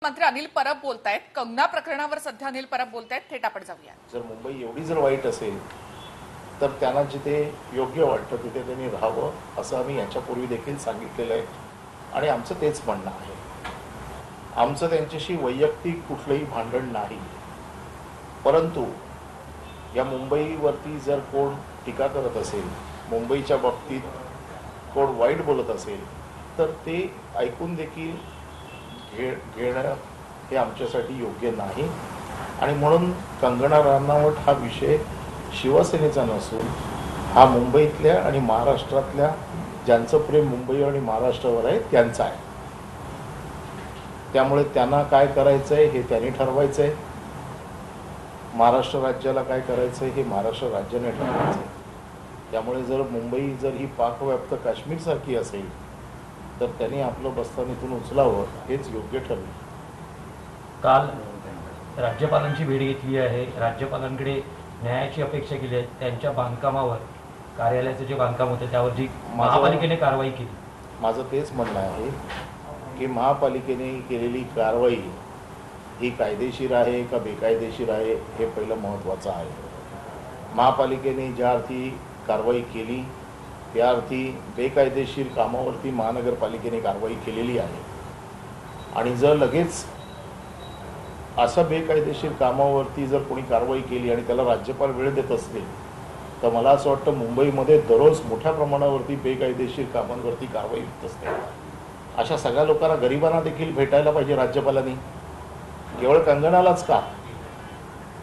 मंत्री अनिल परब बोलतायत. कंगना प्रकरणावर सध्या अनिल परब बोलतायत. थेट आपण जाऊया. जर मुंबई एवढी जर वाईट असेल तर त्यांना जिथे योग्य वाटतं तिथे त्यांनी राहावं असं आम्ही याच्यापूर्वी देखील सांगितलेलं आहे आणि आमचं तेच म्हणणं आहे. आमचं त्यांच्याशी वैयक्तिक कुठलंही भांडण नाही, परंतु या मुंबईवरती जर कोण टीका करत असेल, मुंबईच्या बाबतीत कोण वाईट बोलत असेल तर ते ऐकून देखील घेणं हे आमच्यासाठी योग्य नाही. आणि म्हणून कंगना राणावत हा विषय शिवसेनेचा नसून हा मुंबईतल्या आणि महाराष्ट्रातल्या ज्यांचं प्रेम मुंबई आणि महाराष्ट्रावर आहे त्यांचा आहे. त्यामुळे त्यांना काय करायचं आहे हे त्यांनी ठरवायचं आहे. महाराष्ट्र राज्याला काय करायचं आहे हे महाराष्ट्र राज्याने ठरवायचं आहे. त्यामुळे जर मुंबई जर ही पाकव्याप्त काश्मीरसारखी असेल तर त्यांनी आपलं बस्तान इथून उचलावं हेच योग्य ठरेल. काल राज्यपालांची भेट घेतली आहे. राज्यपालांकडे न्यायाची अपेक्षा केली आहे. त्यांच्या बांधकामावर, कार्यालयाचं जे बांधकाम होतं त्यावर जी महापालिकेने कारवाई केली. माझं तेच म्हणणं आहे की महापालिकेने केलेली कारवाई ही कायदेशीर आहे का बेकायदेशीर आहे हे पहिलं महत्त्वाचं आहे. महापालिकेने ज्या अर्थी कारवाई केली त्या अर्थी बेकायदेशीर कामावरती महानगरपालिकेने कारवाई केलेली आहे. आणि जर लगेच असं बेकायदेशीर कामावरती जर कोणी कारवाई केली आणि त्याला राज्यपाल वेळ देत असतील तर मला असं वाटतं मुंबईमध्ये दररोज मोठ्या प्रमाणावरती बेकायदेशीर कामांवरती कारवाई होत असते. अशा सगळ्या लोकांना, गरिबांना देखील भेटायला पाहिजे राज्यपालांनी. केवळ कंगनालाच का,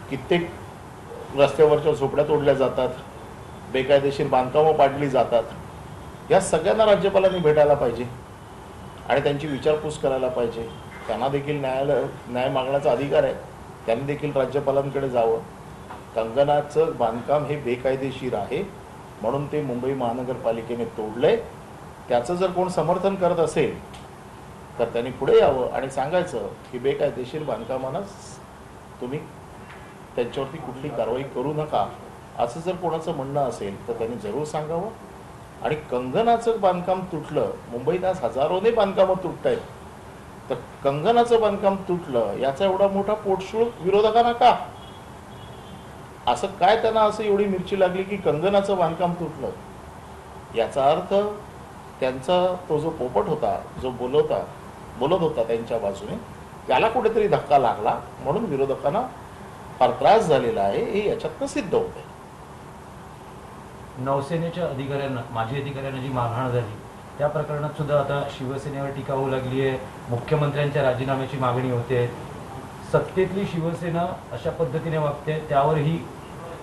कित्येक रस्त्यावरच्या झोपड्या तोडल्या जातात, बेकायदेशीर बांधकामं पाडली जातात. या सगळ्यांना राज्यपालांनी भेटायला पाहिजे आणि त्यांची विचारपूस करायला पाहिजे. त्यांना देखील न्याय मागण्याचा अधिकार आहे. त्यांनी देखील राज्यपालांकडे जावं. कंगनाचं बांधकाम हे बेकायदेशीर आहे म्हणून ते मुंबई महानगरपालिकेने तोडलंय. त्याचं जर कोण समर्थन करत असेल तर त्यांनी पुढे यावं आणि सांगायचं की बेकायदेशीर बांधकामांना तुम्ही त्यांच्यावरती कुठली कारवाई करू नका असं जर कोणाचं म्हणणं असेल तर त्यांनी जरूर सांगावं. आणि कंगनाचं बांधकाम तुटलं, मुंबईत आज हजारोने बांधकामं तुटत आहेत, तर कंगनाचं बांधकाम तुटलं याचा एवढा मोठा पोटशूळ विरोधकांना का? असं काय त्यांना असं एवढी मिरची लागली की कंगनाचं बांधकाम तुटलं? याचा अर्थ त्यांचा तो जो पोपट होता, जो बोलत होता त्यांच्या बाजूने, त्याला कुठेतरी धक्का लागला म्हणून विरोधकांना फार त्रास झालेला आहे हे याच्यातनं सिद्ध होतंय. नौसेनेच्या अधिकाऱ्यांना, माजी अधिकाऱ्यांना जी मारहाण झाली त्या प्रकरणात सुद्धा आता शिवसेनेवर टीका होऊ लागली आहे. मुख्यमंत्र्यांच्या राजीनाम्याची मागणी होते. सत्तेतली शिवसेना अशा पद्धतीने वागते त्यावरही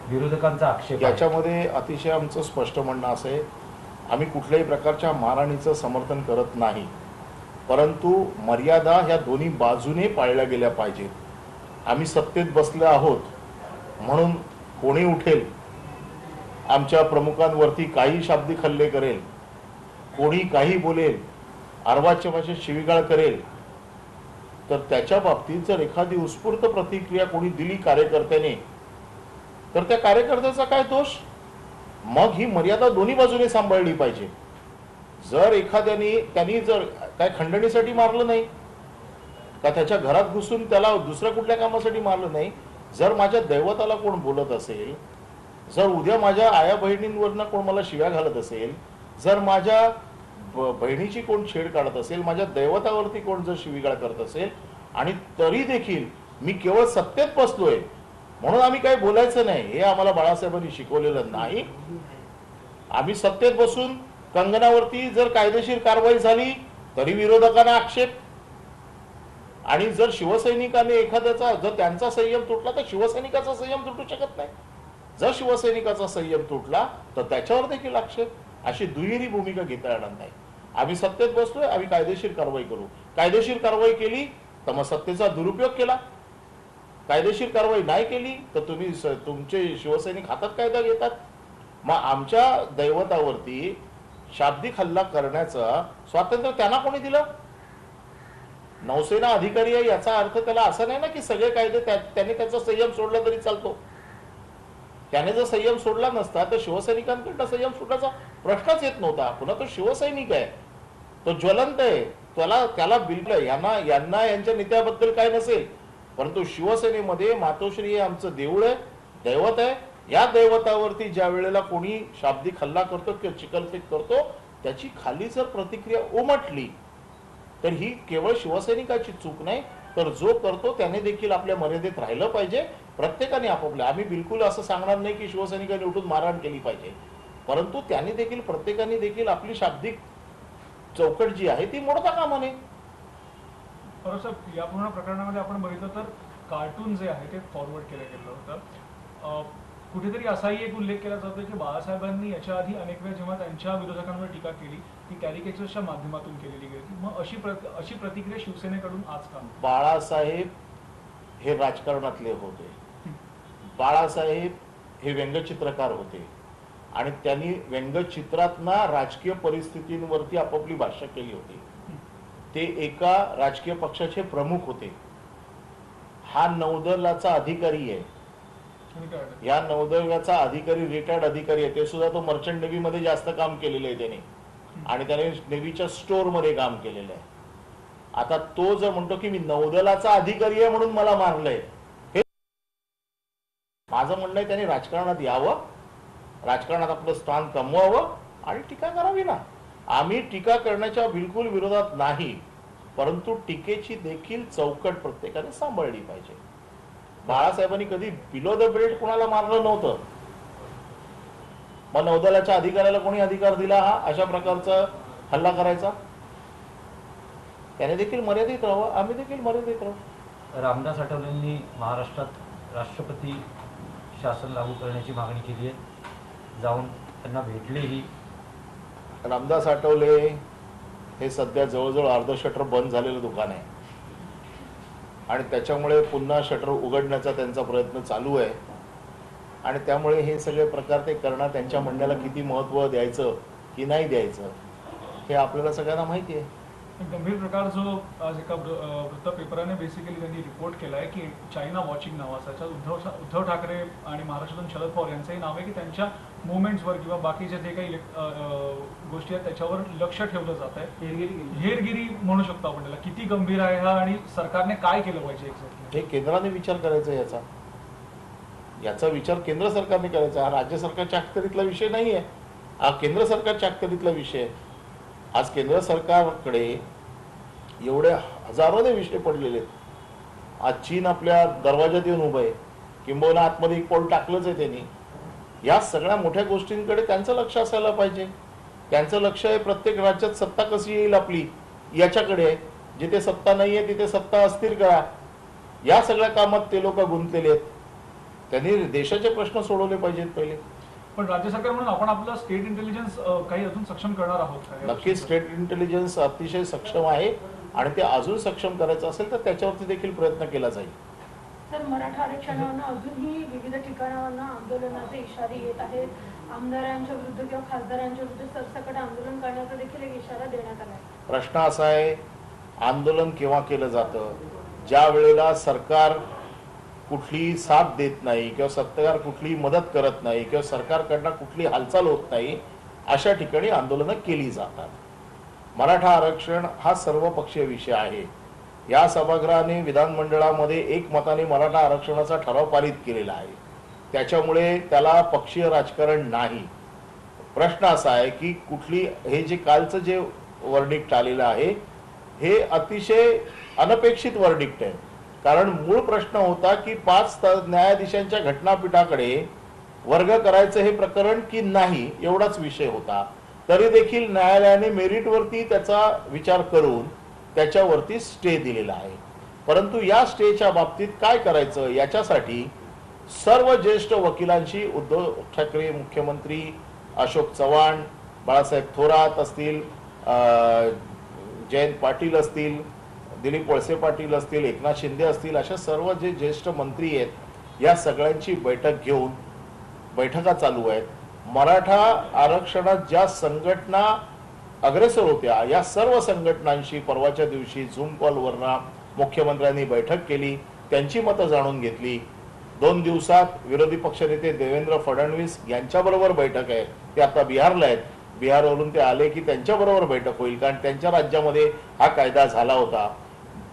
विरोधकांचा आक्षेप आहे. याच्यामध्ये अतिशय आमचं स्पष्ट म्हणणं असं आहे, आम्ही कुठल्याही प्रकारच्या मारहाणीचं समर्थन करत नाही, परंतु मर्यादा ह्या दोन्ही बाजूने पाळल्या गेल्या पाहिजेत. आम्ही सत्तेत बसले आहोत म्हणून कोणी उठेल, आमच्या प्रमुखांवरती काही शाब्दिक हल्ले करेल, कोणी काही बोलेल, अर्वाच्य भाषेत शिवीगाळ करेल, तर त्याच्या बाबतीत जर एखादी उत्स्फूर्त प्रतिक्रिया कोणी दिली कार्यकर्त्याने तर त्या कार्यकर्त्याचा काय दोष? मग ही मर्यादा दोन्ही बाजूने सांभाळली पाहिजे. जर त्यांनी जर काय खंडणीसाठी मारलं नाही का, त्याच्या घरात घुसून त्याला दुसऱ्या कुठल्या कामासाठी मारलं नाही, जर माझ्या दैवताला कोण बोलत असेल, जर उद्या माझ्या आया बहिणींवरनं कोण मला शिव्या घालत असेल, जर माझ्या बहिणीची कोण छेड काढत असेल, माझ्या दैवतावरती कोण जर शिवीगाळ करत असेल आणि तरी देखील मी केवळ सत्तेत बसलोय म्हणून आम्ही काही बोलायचं नाही, हे आम्हाला बाळासाहेबांनी शिकवलेलं नाही. आम्ही सत्तेत बसून कंगनावरती जर कायदेशीर कारवाई झाली तरी विरोधकांना आक्षेप. आणि जर शिवसैनिकाने एखाद्याचा, जर त्यांचा संयम तुटला तर शिवसैनिकाचा संयम तुटू शकत नाही. जर शिवसैनिकाचा संयम तुटला तर त्याच्यावर देखील आक्षेप. अशी दुहेरी भूमिका घेता येणार नाही. आम्ही सत्तेत बसलोय, आम्ही कायदेशीर कारवाई करू. कायदेशीर कारवाई केली तर मग सत्तेचा दुरुपयोग केला, कायदेशीर कारवाई नाही केली तर तुमचे शिवसैनिक हातात कायदा घेतात. मग आमच्या दैवतावरती शाब्दिक हल्ला करण्याचं स्वातंत्र्य त्यांना कोणी दिलं? नौसेना अधिकारी आहे याचा अर्थ त्याला असं नाही ना की सगळे कायदे त्याने त्याचा संयम सोडला तरी चालतो. त्याने जर संयम सोडला नसता तर शिवसैनिकांकडनं संयम सुटायचा प्रश्नच येत नव्हता. पुन्हा तो शिवसैनिक आहे, तो ज्वलंत आहे, त्याला बिलकुल यांना यांच्या नेत्याबद्दल काय नसेल, परंतु शिवसेनेमध्ये मातोश्री हे आमचं देऊळ आहे, दैवत आहे. या दैवतावरती ज्या वेळेला कोणी शाब्दिक हल्ला करतो किंवा चिखलफेक करतो, त्याची खाली जर प्रतिक्रिया उमटली तर ही केवळ शिवसैनिकाची चूक नाही, तर जो करतो त्याने देखील आपल्या मर्यादेत राहिलं पाहिजे. प्रत्येकाने आपापल्या, आम्ही बिलकुल असं सांगणार नाही की शिवसैनिकांनी उठून मारहाण केली पाहिजे, परंतु त्यांनी देखील प्रत्येकाने देखील आपली शाब्दिक चौकट जी आहे ती मोडता कामा नये. बरोबर साहेब, या पूर्ण प्रकरणामध्ये आपण बघितलं तर कार्टून जे आहे ते फॉरवर्ड केलं गेलं होतं. कुठेतरी असाही एक उल्लेख केला जातो की बाळासाहेबांनी याच्या आधी अनेक वेळा जेव्हा त्यांच्या विरोधकांवर टीका केली ती कॅरिकेचर्सच्या माध्यमातून केलेली गेली. मग अशी प्रतिक्रिया शिवसेनेकडून आज का? बाळासाहेब हे राजकारणातले होते, बाळासाहेब हे व्यंगचित्रकार होते आणि त्यांनी व्यंगचित्रातना राजकीय परिस्थितींवरती आपापली भाष्य केली होती. ते एका राजकीय पक्षाचे प्रमुख होते. हा नौदलाचा अधिकारी आहे, या नौदलाचा अधिकारी रिटायर्ड अधिकारी आहे. ते सुद्धा तो मर्चंट नेव्ही मध्ये जास्त काम केलेलं आहे त्याने, आणि त्याने नेव्हीच्या स्टोअर मध्ये काम केलेलं आहे. आता तो जर म्हणतो की मी नौदलाचा अधिकारी आहे म्हणून मला मारलंय, हे माझं म्हणणं आहे त्याने राजकारणात यावं, राजकारणात आपलं स्थान कमवावं आणि टीका करावी ना. आम्ही टीका करण्याच्या बिलकुल विरोधात नाही, परंतु टीकेची देखील चौकट प्रत्येकाने सांभाळली पाहिजे. बाळासाहेबांनी कधी बिलो द बेल्ट कोणाला मारलं नव्हतं. मग नौदलाच्या अधिकाऱ्याला कोणी अधिकार दिला हा अशा प्रकारचा हल्ला करायचा? त्याने देखील मर्यादित राहावं, आम्ही देखील मर्यादित राहू. रामदास आठवलेंनी महाराष्ट्रात राष्ट्रपती शासन लागू करण्याची मागणी केली आहे, जाऊन त्यांना भेटलेही. रामदास आठवले हे सध्या जवळजवळ अर्ध शटर बंद झालेलं दुकान आहे आणि त्याच्यामुळे पुन्हा शटर उघडण्याचा त्यांचा प्रयत्न चालू आहे. आणि त्यामुळे हे सगळे प्रकार ते करणं, त्यांच्या म्हणण्याला किती महत्त्व द्यायचं की नाही द्यायचं हे आपल्याला सगळ्यांना माहिती आहे. गंभीर प्रकार जो आज एका वृत्तपेपराने बेसिकली त्यांनी रिपोर्ट केला आहे की चायना वॉचिंग नावाचा उद्धव ठाकरे आणि महाराष्ट्रातून शरद पवार यांचंही नाव आहे की त्यांच्या मुवमेंट्सवर किंवा बाकीचे जे काही गोष्टी आहेत त्याच्यावर लक्ष ठेवलं जात आहे. हेरगिरी म्हणू शकतो आपण त्याला. किती गंभीर आहे हा आणि सरकारने काय केलं पाहिजे एक्झॅक्टली? हे केंद्राने विचार करायचा, याचा विचार केंद्र सरकारने करायचा. हा राज्य सरकारच्या अखत्यारीतला विषय नाही आहे, हा केंद्र सरकारच्या अखत्यारीतला विषय आहे. आज केंद्र सरकारकडे एवढे हजारोने विषय पडलेले आहेत. आज चीन आपल्या दरवाजात येऊन उभं आहे, किंबहुना आतमध्ये एक पाऊल टाकलंच आहे त्यांनी. या सगळ्या मोठ्या गोष्टींकडे त्यांचं लक्ष असायला पाहिजे. त्यांचं लक्ष आहे प्रत्येक राज्यात सत्ता कशी येईल आपली याच्याकडे आहे. जिथे सत्ता नाही आहे तिथे सत्ता अस्थिर करा, या सगळ्या कामात ते लोक गुंतलेले आहेत. त्यांनी देशाचे प्रश्न सोडवले पाहिजेत पहिले. पण राज्य सरकार म्हणून आपण आपलं स्टेट इंटेलिजन्स काही अजून सक्षम करणार आहोत का? नक्कीच स्टेट इंटेलिजन्स अतिशय सक्षम आहे आणि ते अजून सक्षम करायचं असेल तर त्याच्यावरती देखील प्रयत्न केला जाईल. तर मराठा आरक्षणावरनं अजूनही विविध ठिकाणावरनं आंदोलनाचे इशारे येत आहेत. आमदारांच्या विरुद्ध किंवा खासदारांच्या विरुद्ध सरसकट आंदोलन करण्याचा देखील एक इशारा देण्यात आला आहे. प्रश्न असा आहे, आंदोलन केव्हा केलं जातं? ज्या वेळेला सरकार कुठली साथ देत नाही किंवा सरकार कुठली मदत करत नाही किंवा सरकारकडनं कुठली हालचाल होत नाही, अशा ठिकाणी आंदोलनं केली जातात. मराठा आरक्षण हा सर्वपक्षीय विषय आहे. या सभागृहाने विधानमंडळामध्ये एकमताने मराठा आरक्षणाचा ठराव पारित केलेला आहे. त्याच्यामुळे त्याला पक्षीय राजकारण नाही. प्रश्न असा आहे की कुठली, हे जे कालचं जे वर्डिक्ट आलेलं आहे हे अतिशय अनपेक्षित वर्डिक्ट आहे. कारण मूळ प्रश्न होता की 5 न्यायाधीशांच्या घटनापीठाकडे वर्ग करायचं हे प्रकरण की नाही, एवढाच विषय होता. तरी देखील न्यायालयाने मेरिटवरती त्याचा विचार करून त्याच्यावरती स्टे दिलेला आहे. परंतु या स्टेच्या बाबतीत काय करायचं याच्यासाठी सर्व ज्येष्ठ वकिलांशी उद्धव ठाकरे मुख्यमंत्री, अशोक चव्हाण, बाळासाहेब थोरात असतील, जयंत पाटील असतील, दिलीप वळसे पाटील असतील, एकनाथ शिंदे असतील, अशा सर्व जे ज्येष्ठ मंत्री आहेत या सगळ्यांची बैठक घेऊन बैठका चालू आहेत. मराठा आरक्षणात ज्या संघटना अग्रेसर होत्या या सर्व संघटनांशी परवाच्या दिवशी झूम कॉलवरनं मुख्यमंत्र्यांनी बैठक केली, त्यांची मतं जाणून घेतली. 2 दिवसात विरोधी पक्षनेते देवेंद्र फडणवीस यांच्याबरोबर बैठक आहे, ते आता बिहारला आहेत. बिहारवरून ते आले की त्यांच्याबरोबर बैठक होईल, कारण त्यांच्या राज्यामध्ये हा कायदा झाला होता.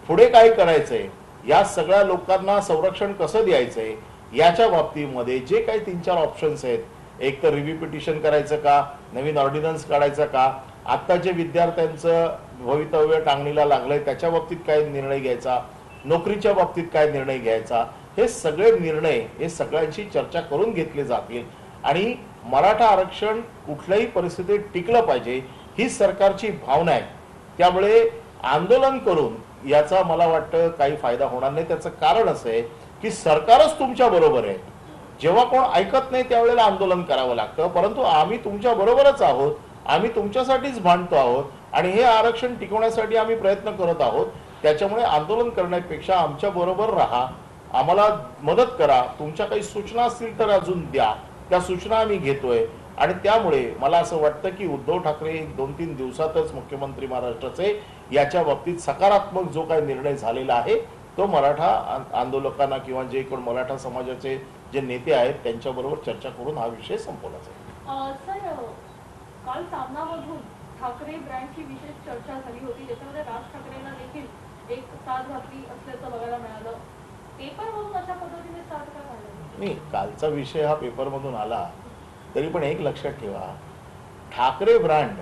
पुढे काय करायचंय, या सगळ्या लोकांना संरक्षण कसं द्यायचंय याच्या बाबतीमध्ये जे काही 3-4 ऑप्शन्स आहेत, एक तर रिव्ह्यू पिटिशन करायचं का, नवीन ऑर्डिनन्स काढायचा का, आत्ताचे विद्यार्थ्यांचं भवितव्य टांगणीला लागलंय त्याच्या बाबतीत काय निर्णय घ्यायचा, नोकरीच्या बाबतीत काय निर्णय घ्यायचा, हे सगळे निर्णय हे सगळ्यांशी चर्चा करून घेतले जातील. आणि मराठा आरक्षण कुठल्याही परिस्थितीत टिकलं पाहिजे ही सरकारची भावना आहे. त्यामुळे आंदोलन करून याचा मला वाटतं काही फायदा होणार नाही. त्याचं कारण असं आहे की सरकारच तुमच्या बरोबर आहे. जेव्हा कोण ऐकत नाही त्यावेळेला आंदोलन करावं लागतं, परंतु आम्ही तुमच्या बरोबरच आहोत, आम्ही तुमच्यासाठीच भांडतो आहोत आणि हे आरक्षण टिकवण्यासाठी आम्ही प्रयत्न करत आहोत. त्याच्यामुळे आंदोलन करण्यापेक्षा आमच्या बरोबर राहा, आम्हाला मदत करा, तुमच्या काही सूचना असतील तर अजून द्या, त्या सूचना आम्ही घेतोय. आणि त्यामुळे मला असं वाटतं की उद्धव ठाकरे 2-3 दिवसातच मुख्यमंत्री महाराष्ट्राचे याच्या बाबतीत सकारात्मक जो काही निर्णय झालेला आहे तो मराठा आंदोलकांना किंवा जे कोण मराठा समाजाचे जे नेते आहेत त्यांच्याबरोबर चर्चा करून हा विषय संपवला जाईल. सर, काल सामनामधून ठाकरे ब्रँडची विशेष चर्चा झाली होती, ज्याच्यामध्ये राज ठाकरेंना देखील एक साथ घातली असल्याचं बघायला मिळालं. पेपरमधून अशा पद्धतीने साथ का काढली? नाही, कालचा विषय हा पेपरमधून आला तरी पण एक लक्षात ठेवा, ठाकरे ब्रँड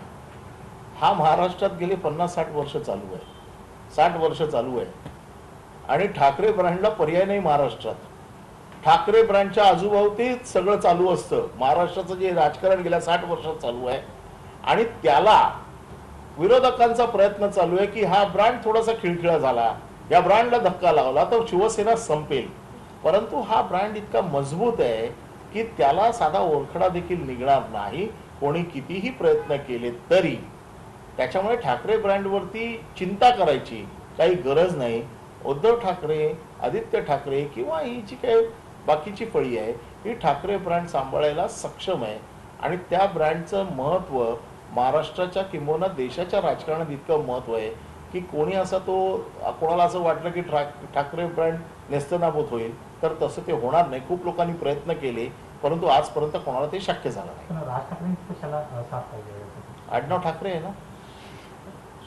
हा महाराष्ट्रात गेले 50-60 वर्ष चालू आहे, 60 वर्ष चालू आहे. आणि ठाकरे ब्रँडला पर्याय नाही महाराष्ट्रात. ठाकरे ब्रँडच्या आजूबाजूतीच सगळं चालू असतं. महाराष्ट्राचं जे राजकारण गेल्या 60 वर्षात चालू आहे आणि त्याला विरोधकांचा प्रयत्न चालू आहे की हा ब्रँड थोडासा खिळखिळा झाला, या ब्रँडला धक्का लावला तर शिवसेना संपेल. परंतु हा ब्रँड इतका मजबूत आहे की त्याला साधा ओरखडा देखील निघणार नाही, कोणी कितीही प्रयत्न केले तरी. त्याच्यामुळे ठाकरे ब्रँडवरती चिंता करायची काही गरज नाही. उद्धव ठाकरे, आदित्य ठाकरे किंवा ही जी काही बाकीची फळी आहे ही ठाकरे ब्रँड सांभाळायला सक्षम आहे. आणि त्या ब्रँडचं महत्त्व महाराष्ट्राच्या किंबहुना देशाच्या राजकारणात इतकं महत्त्व आहे की कोणी असा कोणाला असं वाटलं की ठाकरे ब्रँड नेस्तनाबूत होईल तर तसं ते होणार नाही. खूप लोकांनी प्रयत्न केले परंतु आजपर्यंत कोणाला ते शक्य झालं नाही. राज ठाकरेंची कशाला साथ पाहिजे? आडनाव ठाकरे आहे ना,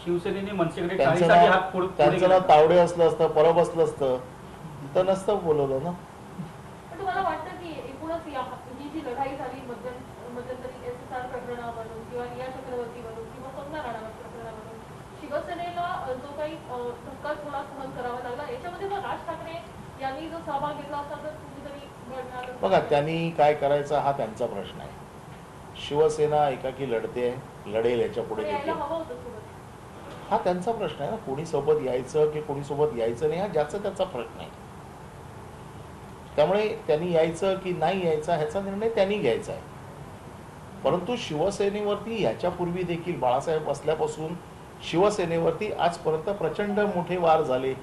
शिवसेनेने मनसेकडे त्यांचं टाळीसाठी नाव हात पुढे त्यांचं नाव तावडे असलं असतं, परब असलं असतं तर नसतं बोलवलं ना. पण तुम्हाला वाटतं की एकूणच ही जी लढाई झाली मध्यंतरी SSR प्रकरणावरून किंवा रिया चक्रवर्तीवरून किंवा कंगना राणावत प्रकरणावरून शिवसेनेला जो काही धक्का थोडा सहन करावा लागला, याच्यामध्ये जर राज ठाकरे यांनी जो सहभाग घेतला असता तर कुठेतरी घडणार? बघा, त्यांनी काय करायचा हा त्यांचा प्रश्न आहे. शिवसेना एकाकी लढते, लढेल, याच्या पुढे यायला देखील हवं होतं सोबत. हा त्यांचा प्रश्न आहे ना. कोणी सोबत यायचं की कोणी सोबत यायचं नाही हा ज्याचा त्याचा प्रश्न आहे. त्यामुळे त्यांनी यायचं की नाही यायचा ह्याचा निर्णय त्यांनी घ्यायचा आहे. परंतु शिवसेनेवरती ह्याच्यापूर्वी देखील बाळासाहेब असल्यापासून शिवसेनेवरती आजपर्यंत प्रचंड मोठे वार झाले.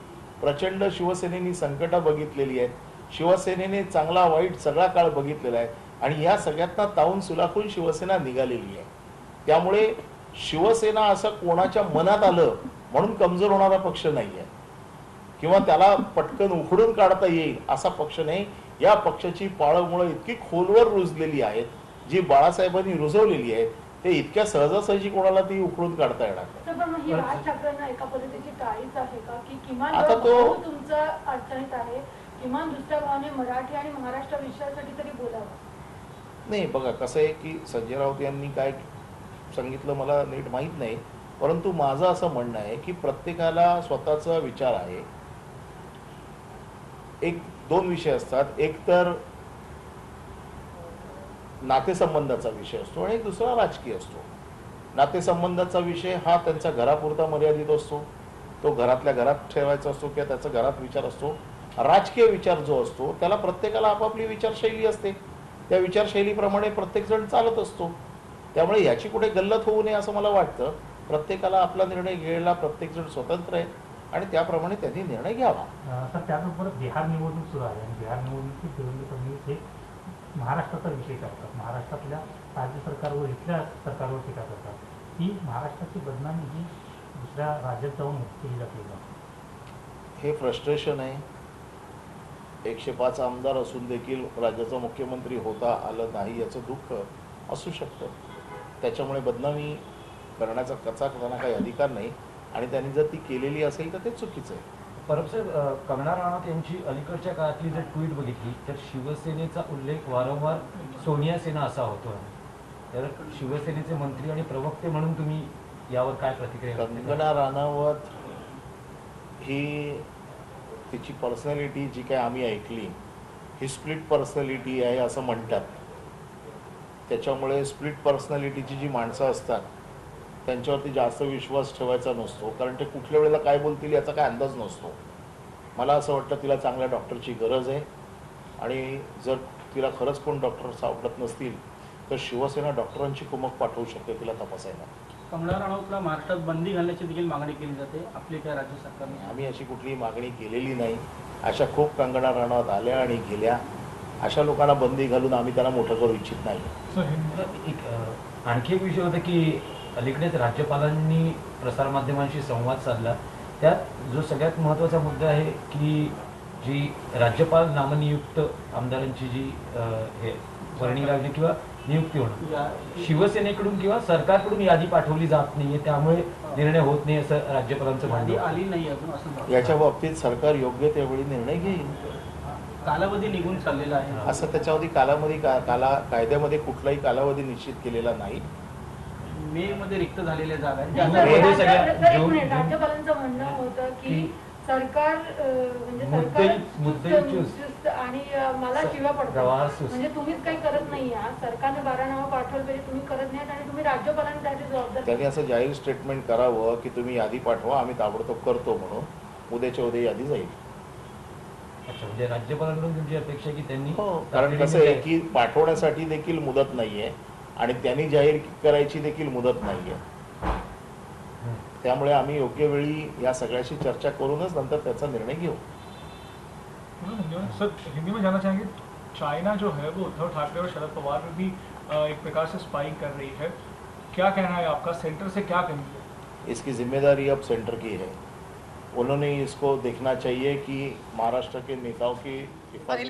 प्रचंड शिवसेनेनी संकट बघितलेली आहेत. शिवसेनेने चांगला वाईट सगळा काळ बघितलेला आहे आणि या सगळ्यातना तावून सुलाखून शिवसेना निघालेली आहे. त्यामुळे शिवसेना असं कोणाच्या मनात आलं म्हणून कमजोर होणारा पक्ष नाही आहे किंवा त्याला पटकन उखडून काढता येईल असा पक्ष नाही. या पक्षाची पाळंमुळं इतकी खोलवर रुजलेली आहेत जी बाळासाहेबांनी रुजवलेली आहेत, ते इतक्या सहजासहजी कोणाला ती उखडून काढता येणार नाही. तर पण ही राज ठाकरेंना एका पद्धतीची टाळीच आहे का की किमान आता तो- तुमचा अडचणीत आहे, किमान दुसऱ्या भावाने मराठी आणि महाराष्ट्र विषयासाठी तरी बोलावं? नाही, बघा कसं आहे की संजय राऊत यांनी काय सांगितलं मला नीट माहीत नाही, परंतु माझं असं म्हणणं आहे की प्रत्येकाला स्वतःचा विचार आहे. 1-2 विषय असतात, एक तर नातेसंबंधाचा विषय असतो आणि एक दुसरा राजकीय असतो. नातेसंबंधाचा विषय हा त्यांच्या घरापुरता मर्यादित असतो, तो घरातल्या घरात ठेवायचा असतो किंवा त्याचा घरात विचार असतो. राजकीय विचार जो असतो त्याला प्रत्येकाला आपापली विचारशैली असते, त्या विचारशैलीप्रमाणे प्रत्येकजण चालत असतो. त्यामुळे याची कुठे गल्लत होऊ नये असं मला वाटतं. प्रत्येकाला आपला निर्णय घ्यायला प्रत्येकजण स्वतंत्र आहे आणि त्याप्रमाणे त्यांनी निर्णय घ्यावा. तर त्याचबरोबर बिहार निवडणूक सुरू आहे आणि बिहार निवडणुकीत देवेंद्र फडणवीस हे महाराष्ट्राचा विषय करतात, महाराष्ट्रातल्या राज्य सरकारवर, इथल्या सरकारवर टीका करतात. ही महाराष्ट्राची बदनामी ही दुसऱ्या राज्यात जाऊन केली जाते का? हे फ्रस्ट्रेशन आहे. 105 आमदार असून देखील राज्याचा मुख्यमंत्री होता आलं नाही याचं दुःख असू शकतं. त्याच्यामुळे बदनामी करण्याचा कचा त्यांना काही अधिकार नाही आणि त्यांनी जर ती केलेली असेल तर ते चुकीचं आहे. परब साहेब, कंगना राणावत यांची अलीकडच्या काळातली जर ट्विट बघितली तर शिवसेनेचा उल्लेख वारंवार सोनिया सेना असा होतो. तर शिवसेनेचे मंत्री आणि प्रवक्ते म्हणून तुम्ही यावर काय प्रतिक्रिया व्यक्त कराल? कंगना राणावत ही तिची पर्सनॅलिटी जी काय आम्ही ऐकली ही स्प्लिट पर्सनॅलिटी आहे असं म्हणतात. त्याच्यामुळे स्प्लिट पर्सनॅलिटीची जी माणसं असतात त्यांच्यावरती जास्त विश्वास ठेवायचा नसतो, कारण ते कुठल्या वेळेला काय बोलतील याचा काय अंदाज नसतो. मला असं वाटतं तिला चांगल्या डॉक्टरची गरज आहे आणि जर तिला खरंच कोण डॉक्टर सापडत नसतील तर शिवसेना डॉक्टरांची कुमक पाठवू शकते तिला तपासायला. कंगना राणावतला महाराष्ट्रात बंदी घालण्याची देखील मागणी केली जाते. आपली काय राज्य सरकारने आम्ही अशी कुठलीही मागणी केलेली नाही. अशा खूप कंगना राणावत आल्या आणि गेल्या. अशा लोकांना बंदी घालून आम्ही त्यांना मोठं करू इच्छित नाही. सर हिंद आणखी एक विषय होता की अलीकडेच राज्यपालांनी प्रसारमाध्यमांशी संवाद साधला. त्यात जो सगळ्यात महत्त्वाचा मुद्दा आहे की जी राज्यपाल नामनियुक्त आमदारांची जी हे वर्णी लागली किंवा नियुक्ती होणं, शिवसेनेकडून किंवा सरकारकडून यादी पाठवली जात नाहीये, त्यामुळे निर्णय होत नाही असं राज्यपालांचं यादी म्हणणं आली नाही अजून असं म्हणतात. याच्या बाबतीत सरकार योग्य त्यावेळी निर्णय घेईल. कालावधी निघून चाललेला आहे. असं त्याच्यावरती कायद्यामध्ये कुठलाही कालावधी निश्चित केलेला नाही. मे मध्ये रिक्त झालेल्या जागा आहेत. जून ज्या- मध्ये सगळ्या- सर, एक जून- मिनिट. राज्यपालांचं म्हणणं होतं की सरकार म्हणजे मुद्दई चुस्त. चुस्त आणि मला शिव्या पडतात. प्रवाह सुस्त. म्हणजे तुम्हीच काही करत नाही आहात. सरकारने 12 नावं पाठवलं पाहिजे, तुम्ही करत नाहीत आणि तुम्ही राज्यपालांनी त्याची जबाबदारी. त्यांनी असं जाहीर स्टेटमेंट करावं की तुम्ही यादी पाठवा, आम्ही ताबडतोब करतो म्हणून. उद्याच्या उद्या यादी जाईल. अच्छा, म्हणजे राज्यपालांकडून तुमची अपेक्षा आहे की त्यांनी कारण कसं आहे की पाठवण्यासाठी देखील मुदत नाहीये आणि त्यांनी जाहीर करायची देखील मुदत नाहीये. त्यामुळे आम्ही योग्य वेळी या सगळ्याशी चर्चा करूनच नंतर त्याचा निर्णय घेऊ. सर हिंदी में जानना चाहेंगे, चाइना जो है वो उद्धव ठाकरे और शरद पवार में भी एक प्रकार से स्पाइंग कर रही है. क्या कहना है आपका, सेंटर से क्या कहेंगे? इसकी जिम्मेदारी अब सेंटर की है. उन्होंने इसको देखना चाहिए कि महाराष्ट्र के नेताओं की हिफाजत